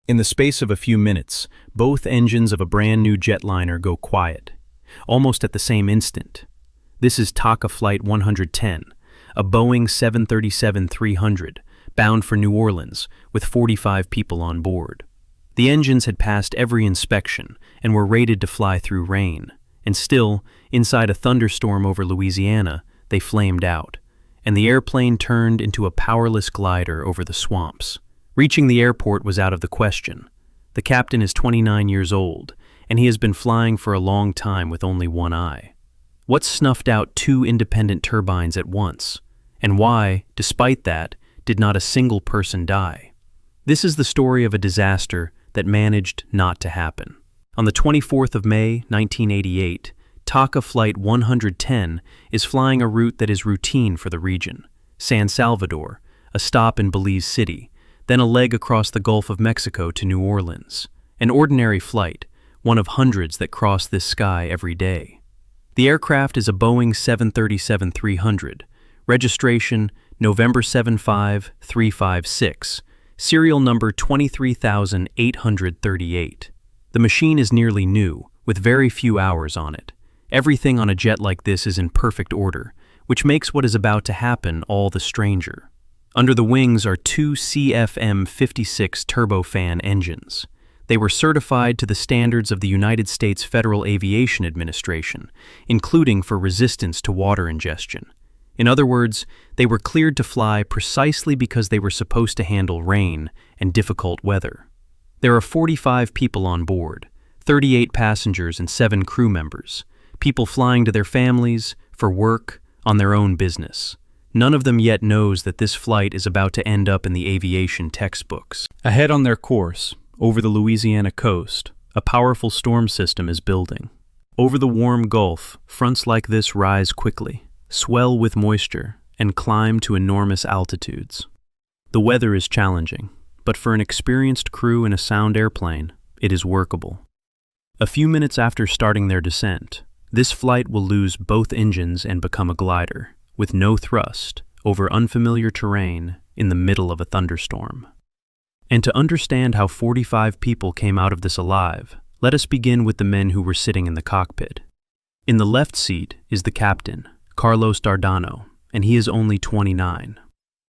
In the space of a few minutes, both engines of a brand new jetliner go quiet, almost at the same instant. This is TACA Flight 110, a Boeing 737-300, bound for New Orleans, with 45 people on board. The engines had passed every inspection and were rated to fly through rain, and still, inside a thunderstorm over Louisiana, they flamed out, and the airplane turned into a powerless glider over the swamps. Reaching the airport was out of the question. The captain is 29 years old, and he has been flying for a long time with only one eye. What snuffed out two independent turbines at once? And why, despite that, did not a single person die? This is the story of a disaster that managed not to happen. On the 24th of May, 1988, TACA Flight 110 is flying a route that is routine for the region: San Salvador, a stop in Belize City, then a leg across the Gulf of Mexico to New Orleans. An ordinary flight, one of hundreds that cross this sky every day. The aircraft is a Boeing 737-300, registration November 75356, serial number 23,838. The machine is nearly new, with very few hours on it. Everything on a jet like this is in perfect order, which makes what is about to happen all the stranger. Under the wings are two CFM56 turbofan engines. They were certified to the standards of the United States Federal Aviation Administration, including for resistance to water ingestion. In other words, they were cleared to fly precisely because they were supposed to handle rain and difficult weather. There are 45 people on board, 38 passengers and 7 crew members, people flying to their families, for work, on their own business. None of them yet knows that this flight is about to end up in the aviation textbooks. Ahead on their course, over the Louisiana coast, a powerful storm system is building. Over the warm Gulf, fronts like this rise quickly, swell with moisture, and climb to enormous altitudes. The weather is challenging, but for an experienced crew in a sound airplane, it is workable. A few minutes after starting their descent, this flight will lose both engines and become a glider, with no thrust, over unfamiliar terrain in the middle of a thunderstorm. And to understand how 45 people came out of this alive, let us begin with the men who were sitting in the cockpit. In the left seat is the captain, Carlos Dardano, and he is only 29.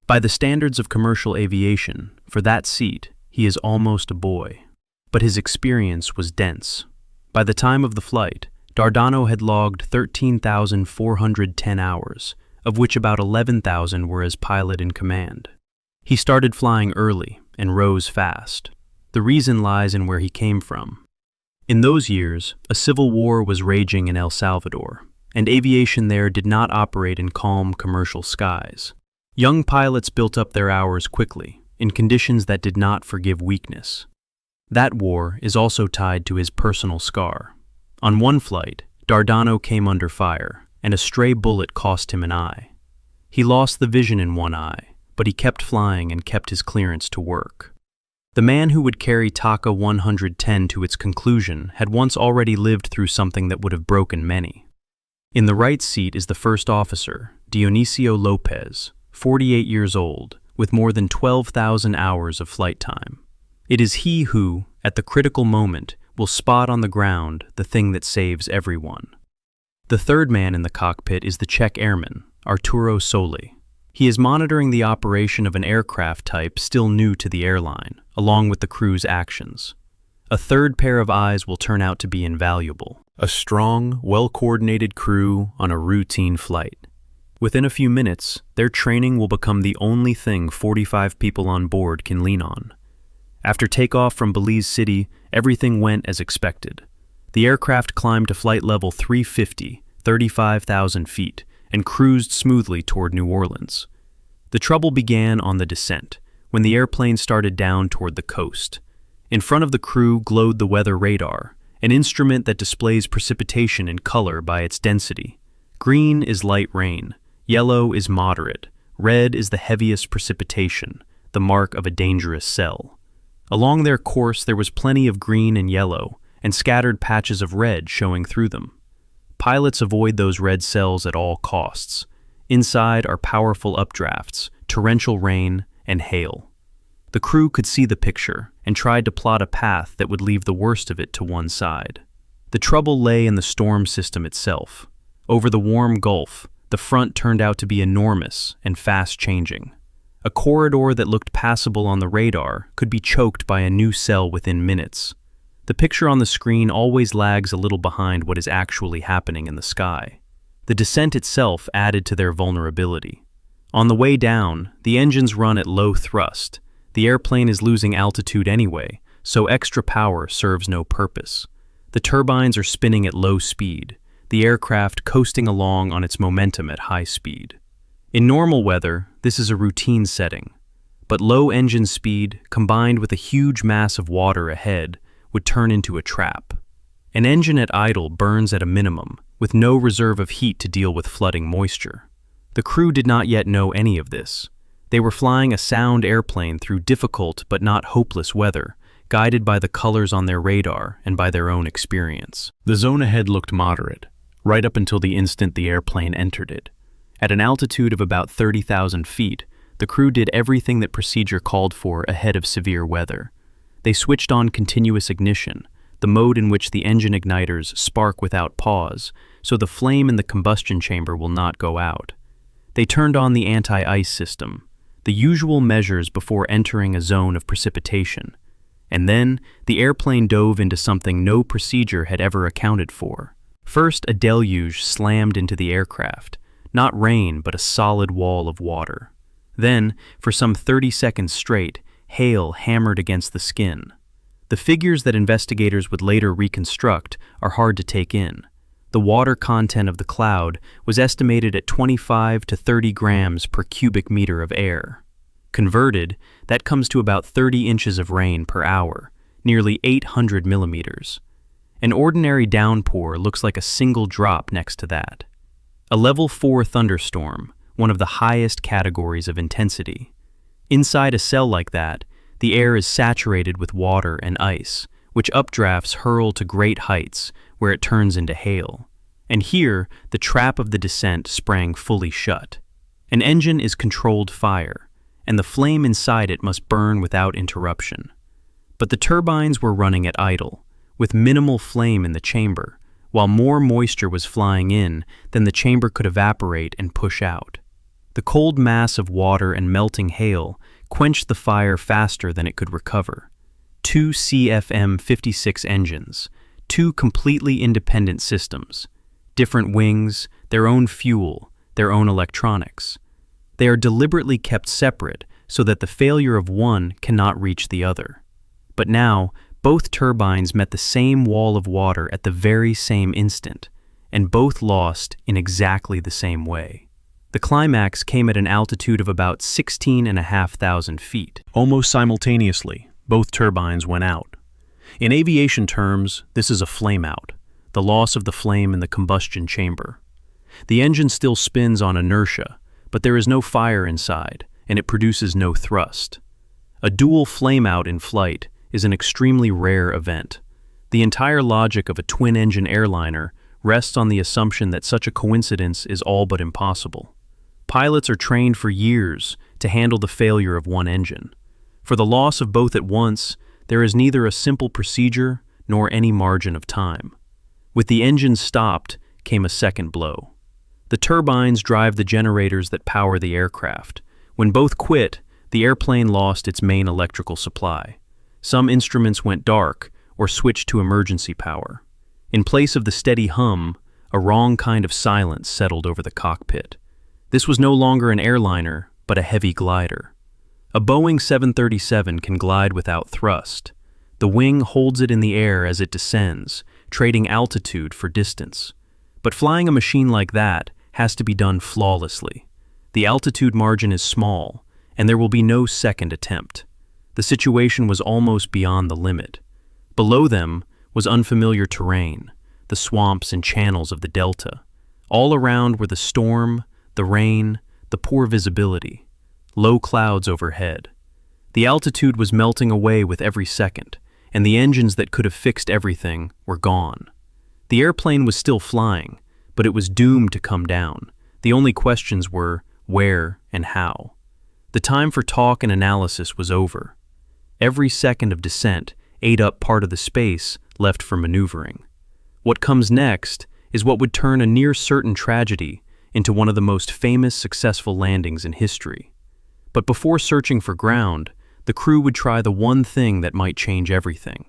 By the standards of commercial aviation, for that seat, he is almost a boy. But his experience was dense. By the time of the flight, Dardano had logged 13,410 hours, of which about 11,000 were as pilot in command. He started flying early and rose fast. The reason lies in where he came from. In those years, a civil war was raging in El Salvador, and aviation there did not operate in calm commercial skies. Young pilots built up their hours quickly, in conditions that did not forgive weakness. That war is also tied to his personal scar. On one flight, Dardano came under fire, and a stray bullet cost him an eye. He lost the vision in one eye, but he kept flying and kept his clearance to work. The man who would carry TACA 110 to its conclusion had once already lived through something that would have broken many. In the right seat is the first officer, Dionisio Lopez, 48 years old, with more than 12,000 hours of flight time. It is he who, at the critical moment, will spot on the ground the thing that saves everyone. The third man in the cockpit is the Czech airman, Arturo Soli. He is monitoring the operation of an aircraft type still new to the airline, along with the crew's actions. A third pair of eyes will turn out to be invaluable. A strong, well-coordinated crew on a routine flight. Within a few minutes, their training will become the only thing 45 people on board can lean on. After takeoff from Belize City, everything went as expected. The aircraft climbed to flight level 350, 35,000 feet, and cruised smoothly toward New Orleans. The trouble began on the descent, when the airplane started down toward the coast. In front of the crew glowed the weather radar, an instrument that displays precipitation in color by its density. Green is light rain, yellow is moderate, red is the heaviest precipitation, the mark of a dangerous cell. Along their course there was plenty of green and yellow, and scattered patches of red showing through them. Pilots avoid those red cells at all costs. Inside are powerful updrafts, torrential rain, and hail. The crew could see the picture and tried to plot a path that would leave the worst of it to one side. The trouble lay in the storm system itself. Over the warm Gulf, the front turned out to be enormous and fast-changing. A corridor that looked passable on the radar could be choked by a new cell within minutes. The picture on the screen always lags a little behind what is actually happening in the sky. The descent itself added to their vulnerability. On the way down, the engines run at low thrust. The airplane is losing altitude anyway, so extra power serves no purpose. The turbines are spinning at low speed, the aircraft coasting along on its momentum at high speed. In normal weather, this is a routine setting, but low engine speed, combined with a huge mass of water ahead, would turn into a trap. An engine at idle burns at a minimum, with no reserve of heat to deal with flooding moisture. The crew did not yet know any of this. They were flying a sound airplane through difficult but not hopeless weather, guided by the colors on their radar and by their own experience. The zone ahead looked moderate, right up until the instant the airplane entered it. At an altitude of about 30,000 feet, the crew did everything that procedure called for ahead of severe weather. They switched on continuous ignition, the mode in which the engine igniters spark without pause, so the flame in the combustion chamber will not go out. They turned on the anti-ice system, the usual measures before entering a zone of precipitation. And then, the airplane dove into something no procedure had ever accounted for. First, a deluge slammed into the aircraft, not rain but a solid wall of water. Then, for some 30 seconds straight, hail hammered against the skin. The figures that investigators would later reconstruct are hard to take in. The water content of the cloud was estimated at 25 to 30 grams per cubic meter of air. Converted, that comes to about 30 inches of rain per hour, nearly 800 millimeters. An ordinary downpour looks like a single drop next to that. A level 4 thunderstorm, one of the highest categories of intensity. Inside a cell like that, the air is saturated with water and ice, which updrafts hurl to great heights where it turns into hail. And here, the trap of the descent sprang fully shut. An engine is controlled fire, and the flame inside it must burn without interruption. But the turbines were running at idle, with minimal flame in the chamber, while more moisture was flying in than the chamber could evaporate and push out. The cold mass of water and melting hail quenched the fire faster than it could recover. 2 CFM56 engines, 2 completely independent systems, different wings, their own fuel, their own electronics. They are deliberately kept separate so that the failure of one cannot reach the other. But now, both turbines met the same wall of water at the very same instant, and both lost in exactly the same way. The climax came at an altitude of about 16,500 feet. Almost simultaneously, both turbines went out. In aviation terms, this is a flameout, the loss of the flame in the combustion chamber. The engine still spins on inertia, but there is no fire inside, and it produces no thrust. A dual flameout in flight is an extremely rare event. The entire logic of a twin-engine airliner rests on the assumption that such a coincidence is all but impossible. Pilots are trained for years to handle the failure of one engine. For the loss of both at once, there is neither a simple procedure nor any margin of time. With the engines stopped came a second blow. The turbines drive the generators that power the aircraft. When both quit, the airplane lost its main electrical supply. Some instruments went dark or switched to emergency power. In place of the steady hum, a wrong kind of silence settled over the cockpit. This was no longer an airliner, but a heavy glider. A Boeing 737 can glide without thrust. The wing holds it in the air as it descends, trading altitude for distance. But flying a machine like that has to be done flawlessly. The altitude margin is small, and there will be no second attempt. The situation was almost beyond the limit. Below them was unfamiliar terrain, the swamps and channels of the delta. All around were the storm, the rain, the poor visibility, low clouds overhead. The altitude was melting away with every second, and the engines that could have fixed everything were gone. The airplane was still flying, but it was doomed to come down. The only questions were where and how. The time for talk and analysis was over. Every second of descent ate up part of the space left for maneuvering. What comes next is what would turn a near-certain tragedy into one of the most famous successful landings in history. But before searching for ground, the crew would try the one thing that might change everything: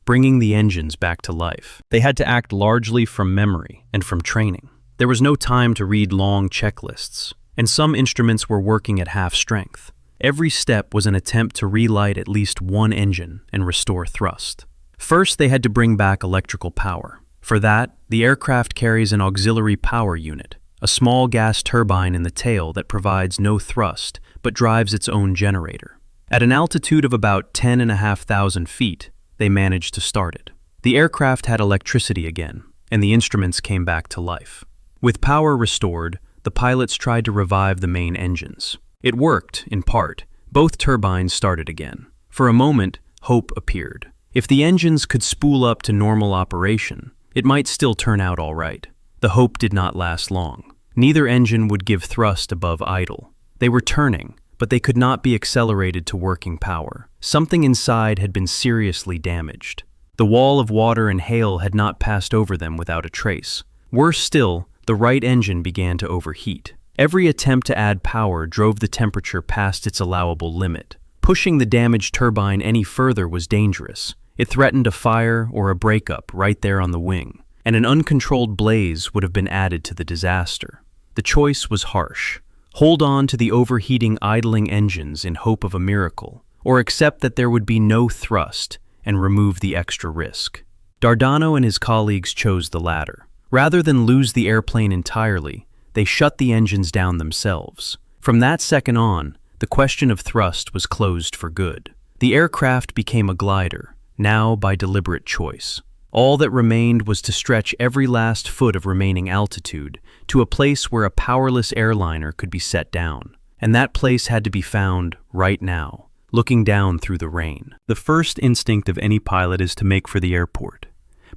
bringing the engines back to life. They had to act largely from memory and from training. There was no time to read long checklists, and some instruments were working at half strength. Every step was an attempt to relight at least one engine and restore thrust. First, they had to bring back electrical power. For that, the aircraft carries an auxiliary power unit, a small gas turbine in the tail that provides no thrust but drives its own generator. At an altitude of about 10,500 feet, they managed to start it. The aircraft had electricity again, and the instruments came back to life. With power restored, the pilots tried to revive the main engines. It worked, in part. Both turbines started again. For a moment, hope appeared. If the engines could spool up to normal operation, it might still turn out all right. The hope did not last long. Neither engine would give thrust above idle. They were turning, but they could not be accelerated to working power. Something inside had been seriously damaged. The wall of water and hail had not passed over them without a trace. Worse still, the right engine began to overheat. Every attempt to add power drove the temperature past its allowable limit. Pushing the damaged turbine any further was dangerous. It threatened a fire or a breakup right there on the wing, and an uncontrolled blaze would have been added to the disaster. The choice was harsh. Hold on to the overheating, idling engines in hope of a miracle, or accept that there would be no thrust and remove the extra risk. Dardano and his colleagues chose the latter. Rather than lose the airplane entirely, they shut the engines down themselves. From that second on, the question of thrust was closed for good. The aircraft became a glider, now by deliberate choice. All that remained was to stretch every last foot of remaining altitude to a place where a powerless airliner could be set down. And that place had to be found right now, looking down through the rain. The first instinct of any pilot is to make for the airport.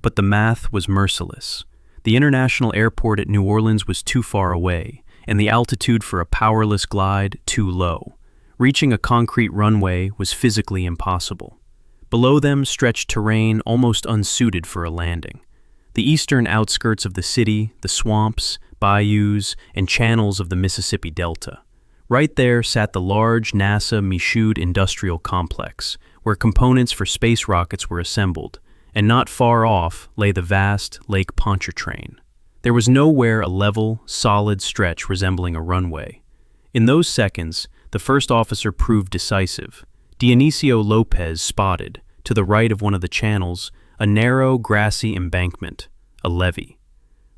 But the math was merciless. The international airport at New Orleans was too far away, and the altitude for a powerless glide too low. Reaching a concrete runway was physically impossible. Below them stretched terrain almost unsuited for a landing. The eastern outskirts of the city, the swamps, bayous, and channels of the Mississippi Delta. Right there sat the large NASA Michoud industrial complex, where components for space rockets were assembled, and not far off lay the vast Lake Pontchartrain. There was nowhere a level, solid stretch resembling a runway. In those seconds, the first officer proved decisive. Dionisio Lopez spotted, to the right of one of the channels, a narrow, grassy embankment, a levee.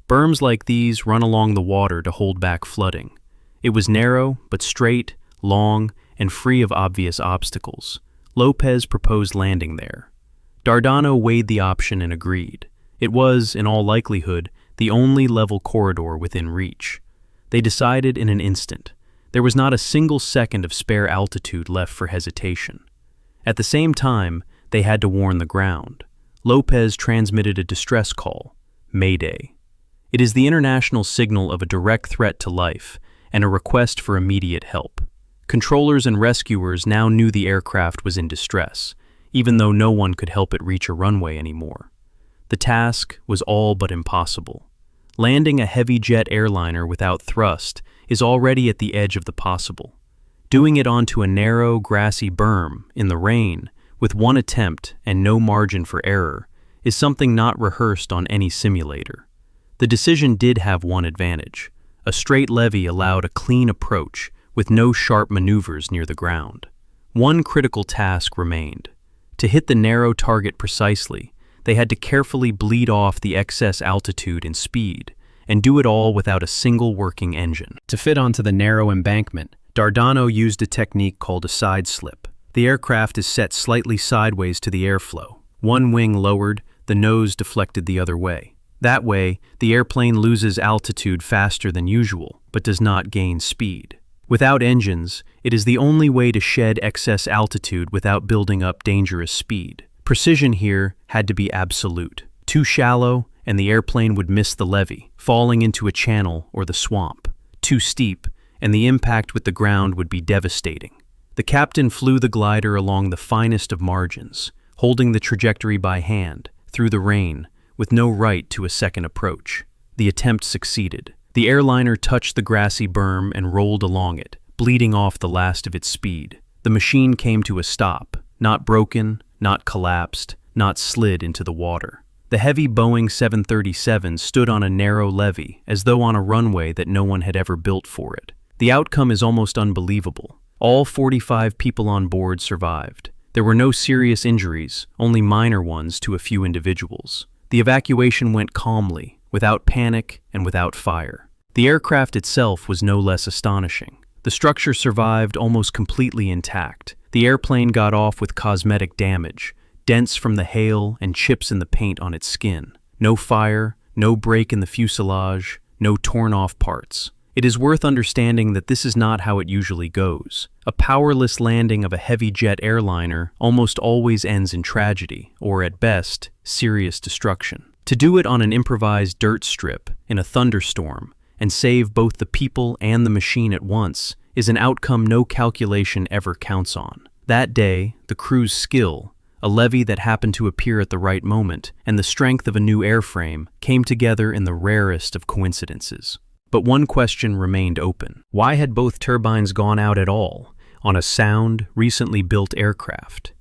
Berms like these run along the water to hold back flooding. It was narrow, but straight, long, and free of obvious obstacles. Lopez proposed landing there. Dardano weighed the option and agreed. It was, in all likelihood, the only level corridor within reach. They decided in an instant. There was not a single second of spare altitude left for hesitation. At the same time, they had to warn the ground. Lopez transmitted a distress call, Mayday. It is the international signal of a direct threat to life and a request for immediate help. Controllers and rescuers now knew the aircraft was in distress, even though no one could help it reach a runway anymore. The task was all but impossible. Landing a heavy jet airliner without thrust is already at the edge of the possible. Doing it onto a narrow, grassy berm, in the rain, with one attempt and no margin for error, is something not rehearsed on any simulator. The decision did have one advantage. A straight levee allowed a clean approach, with no sharp maneuvers near the ground. One critical task remained. To hit the narrow target precisely, they had to carefully bleed off the excess altitude and speed, and do it all without a single working engine. To fit onto the narrow embankment, Dardano used a technique called a side slip. The aircraft is set slightly sideways to the airflow. One wing lowered, the nose deflected the other way. That way, the airplane loses altitude faster than usual, but does not gain speed. Without engines, it is the only way to shed excess altitude without building up dangerous speed. Precision here had to be absolute. Too shallow, and the airplane would miss the levee, falling into a channel or the swamp. Too steep, and the impact with the ground would be devastating. The captain flew the glider along the finest of margins, holding the trajectory by hand, through the rain, with no right to a second approach. The attempt succeeded. The airliner touched the grassy berm and rolled along it, bleeding off the last of its speed. The machine came to a stop, not broken, not collapsed, not slid into the water. The heavy Boeing 737 stood on a narrow levee, as though on a runway that no one had ever built for it. The outcome is almost unbelievable. All 45 people on board survived. There were no serious injuries, only minor ones to a few individuals. The evacuation went calmly, without panic and without fire. The aircraft itself was no less astonishing. The structure survived almost completely intact. The airplane got off with cosmetic damage, dents from the hail and chips in the paint on its skin. No fire, no break in the fuselage, no torn-off parts. It is worth understanding that this is not how it usually goes. A powerless landing of a heavy jet airliner almost always ends in tragedy, or at best, serious destruction. To do it on an improvised dirt strip, in a thunderstorm, and save both the people and the machine at once, is an outcome no calculation ever counts on. That day, the crew's skill, a levee that happened to appear at the right moment, and the strength of a new airframe came together in the rarest of coincidences. But one question remained open. Why had both turbines gone out at all on a sound, recently built aircraft?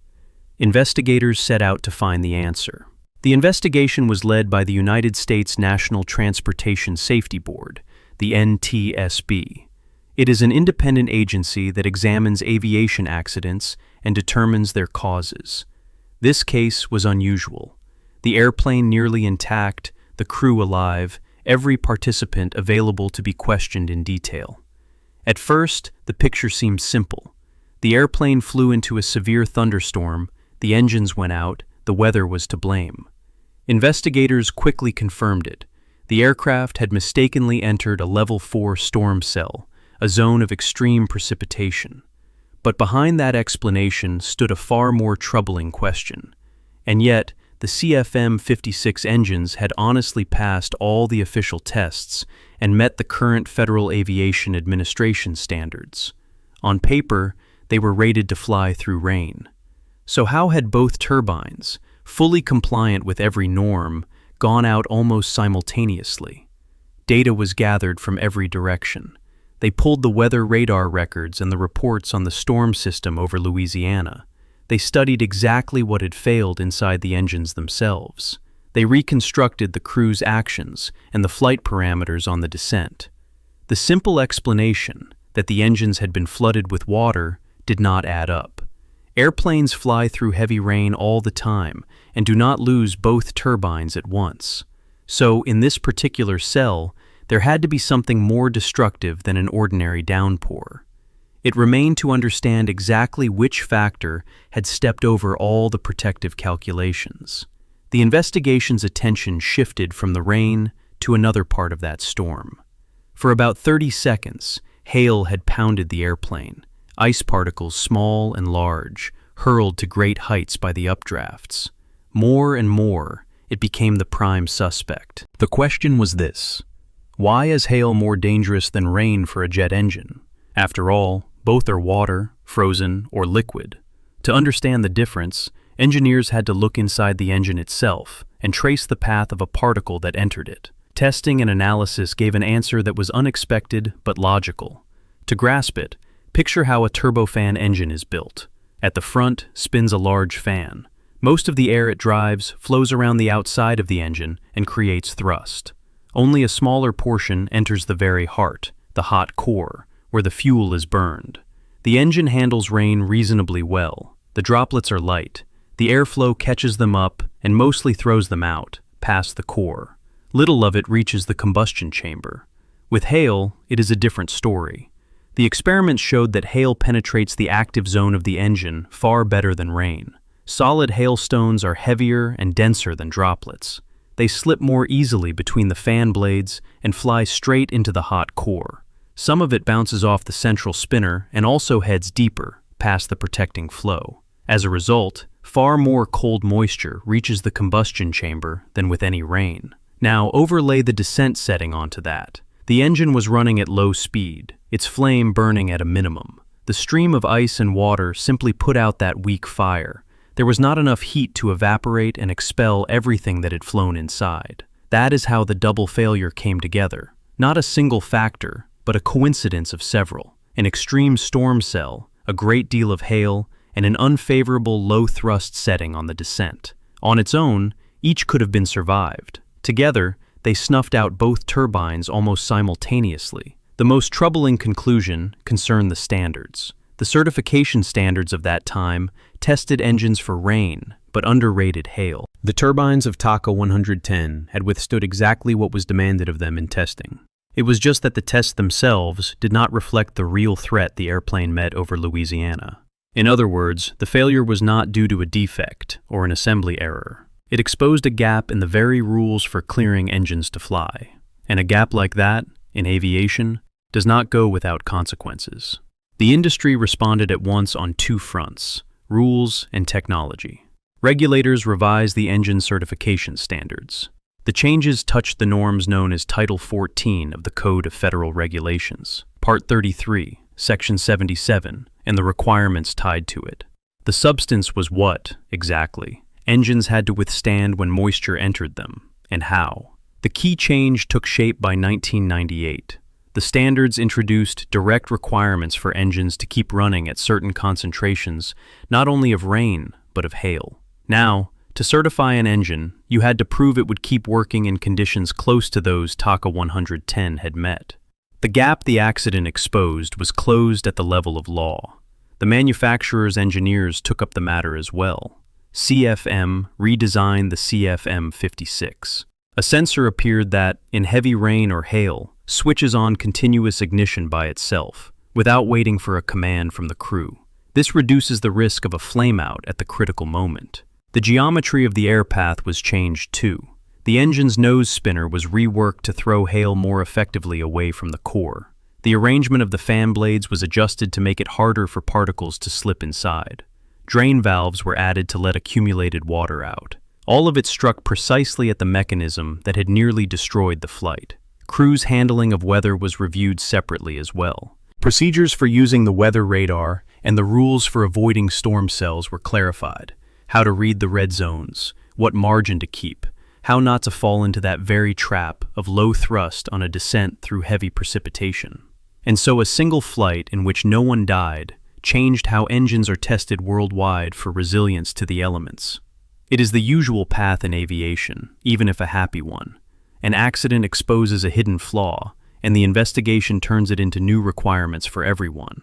Investigators set out to find the answer. The investigation was led by the United States National Transportation Safety Board, the NTSB. It is an independent agency that examines aviation accidents and determines their causes. This case was unusual. The airplane nearly intact, the crew alive, every participant available to be questioned in detail. At first, the picture seemed simple. The airplane flew into a severe thunderstorm, the engines went out, the weather was to blame. Investigators quickly confirmed it. The aircraft had mistakenly entered a level 4 storm cell, a zone of extreme precipitation. But behind that explanation stood a far more troubling question. And yet, the CFM56 engines had honestly passed all the official tests and met the current Federal Aviation Administration standards. On paper, they were rated to fly through rain. So how had both turbines, fully compliant with every norm, gone out almost simultaneously? Data was gathered from every direction. They pulled the weather radar records and the reports on the storm system over Louisiana. They studied exactly what had failed inside the engines themselves. They reconstructed the crew's actions and the flight parameters on the descent. The simple explanation that the engines had been flooded with water did not add up. Airplanes fly through heavy rain all the time and do not lose both turbines at once. So, in this particular cell, there had to be something more destructive than an ordinary downpour. It remained to understand exactly which factor had stepped over all the protective calculations. The investigation's attention shifted from the rain to another part of that storm. For about 30 seconds, hail had pounded the airplane, ice particles small and large, hurled to great heights by the updrafts. More and more, it became the prime suspect. The question was this: why is hail more dangerous than rain for a jet engine? After all, both are water, frozen, or liquid. To understand the difference, engineers had to look inside the engine itself and trace the path of a particle that entered it. Testing and analysis gave an answer that was unexpected but logical. To grasp it, picture how a turbofan engine is built. At the front spins a large fan. Most of the air it drives flows around the outside of the engine and creates thrust. Only a smaller portion enters the very heart, the hot core, where the fuel is burned. The engine handles rain reasonably well. The droplets are light. The airflow catches them up and mostly throws them out, past the core. Little of it reaches the combustion chamber. With hail, it is a different story. The experiments showed that hail penetrates the active zone of the engine far better than rain. Solid hailstones are heavier and denser than droplets. They slip more easily between the fan blades and fly straight into the hot core. Some of it bounces off the central spinner and also heads deeper, past the protecting flow. As a result, far more cold moisture reaches the combustion chamber than with any rain. Now overlay the descent setting onto that. The engine was running at low speed, its flame burning at a minimum. The stream of ice and water simply put out that weak fire. There was not enough heat to evaporate and expel everything that had flown inside. That is how the double failure came together. Not a single factor, but a coincidence of several. An extreme storm cell, a great deal of hail, and an unfavorable low-thrust setting on the descent. On its own, each could have been survived. Together, they snuffed out both turbines almost simultaneously. The most troubling conclusion concerned the standards. The certification standards of that time tested engines for rain, but underrated hail. The turbines of TACA 110 had withstood exactly what was demanded of them in testing. It was just that the tests themselves did not reflect the real threat the airplane met over Louisiana. In other words, the failure was not due to a defect or an assembly error. It exposed a gap in the very rules for clearing engines to fly. And a gap like that, in aviation, does not go without consequences. The industry responded at once on two fronts: rules and technology. Regulators revised the engine certification standards. The changes touched the norms known as Title 14 of the Code of Federal Regulations, Part 33, Section 77, and the requirements tied to it. The substance was what, exactly, engines had to withstand when moisture entered them, and how. The key change took shape by 1998. The standards introduced direct requirements for engines to keep running at certain concentrations, not only of rain, but of hail. Now, to certify an engine, you had to prove it would keep working in conditions close to those TACA 110 had met. The gap the accident exposed was closed at the level of law. The manufacturer's engineers took up the matter as well. CFM redesigned the CFM56. A sensor appeared that, in heavy rain or hail, switches on continuous ignition by itself, without waiting for a command from the crew. This reduces the risk of a flameout at the critical moment. The geometry of the air path was changed too. The engine's nose spinner was reworked to throw hail more effectively away from the core. The arrangement of the fan blades was adjusted to make it harder for particles to slip inside. Drain valves were added to let accumulated water out. All of it struck precisely at the mechanism that had nearly destroyed the flight. Crew's handling of weather was reviewed separately as well. Procedures for using the weather radar and the rules for avoiding storm cells were clarified. How to read the red zones, what margin to keep, how not to fall into that very trap of low thrust on a descent through heavy precipitation. And so a single flight in which no one died changed how engines are tested worldwide for resilience to the elements. It is the usual path in aviation, even if a happy one. An accident exposes a hidden flaw, and the investigation turns it into new requirements for everyone.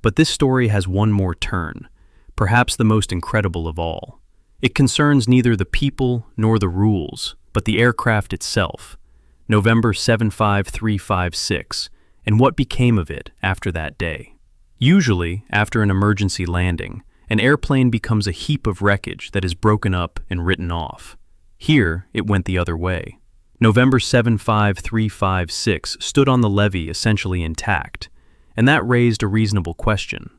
But this story has one more turn, perhaps the most incredible of all. It concerns neither the people nor the rules, but the aircraft itself. November 75356, and what became of it after that day. Usually, after an emergency landing, an airplane becomes a heap of wreckage that is broken up and written off. Here, it went the other way. November 75356 stood on the levee essentially intact, and that raised a reasonable question.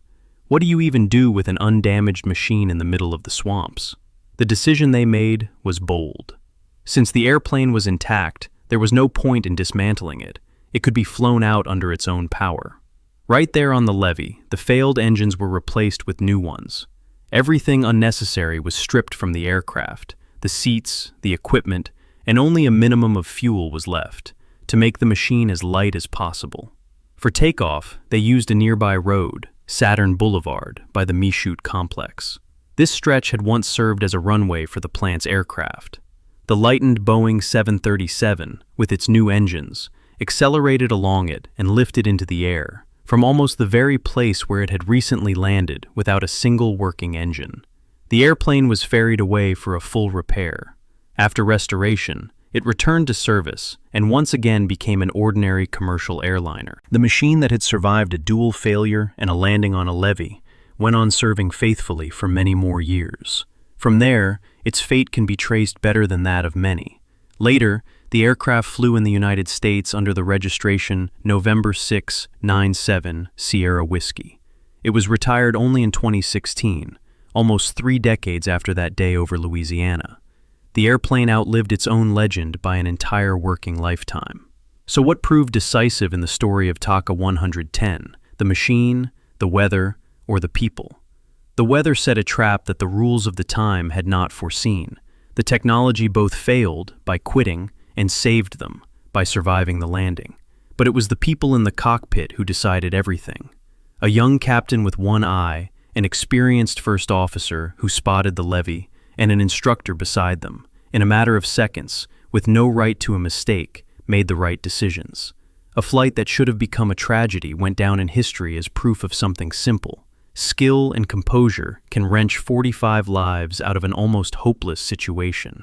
What do you even do with an undamaged machine in the middle of the swamps? The decision they made was bold. Since the airplane was intact, there was no point in dismantling it. It could be flown out under its own power. Right there on the levee, the failed engines were replaced with new ones. Everything unnecessary was stripped from the aircraft, the seats, the equipment, and only a minimum of fuel was left, to make the machine as light as possible. For takeoff, they used a nearby road, Saturn Boulevard, by the Michoud complex. This stretch had once served as a runway for the plant's aircraft. The lightened Boeing 737, with its new engines, accelerated along it and lifted into the air, from almost the very place where it had recently landed without a single working engine. The airplane was ferried away for a full repair. After restoration, it returned to service and once again became an ordinary commercial airliner. The machine that had survived a dual failure and a landing on a levee went on serving faithfully for many more years. From there, its fate can be traced better than that of many. Later, the aircraft flew in the United States under the registration November 697 Sierra Whiskey. It was retired only in 2016, almost 3 decades after that day over Louisiana. The airplane outlived its own legend by an entire working lifetime. So what proved decisive in the story of TACA 110? The machine, the weather, or the people. The weather set a trap that the rules of the time had not foreseen. The technology both failed by quitting and saved them by surviving the landing. But it was the people in the cockpit who decided everything. A young captain with one eye, an experienced first officer who spotted the levee, and an instructor beside them, in a matter of seconds, with no right to a mistake, made the right decisions. A flight that should have become a tragedy went down in history as proof of something simple. Skill and composure can wrench 45 lives out of an almost hopeless situation.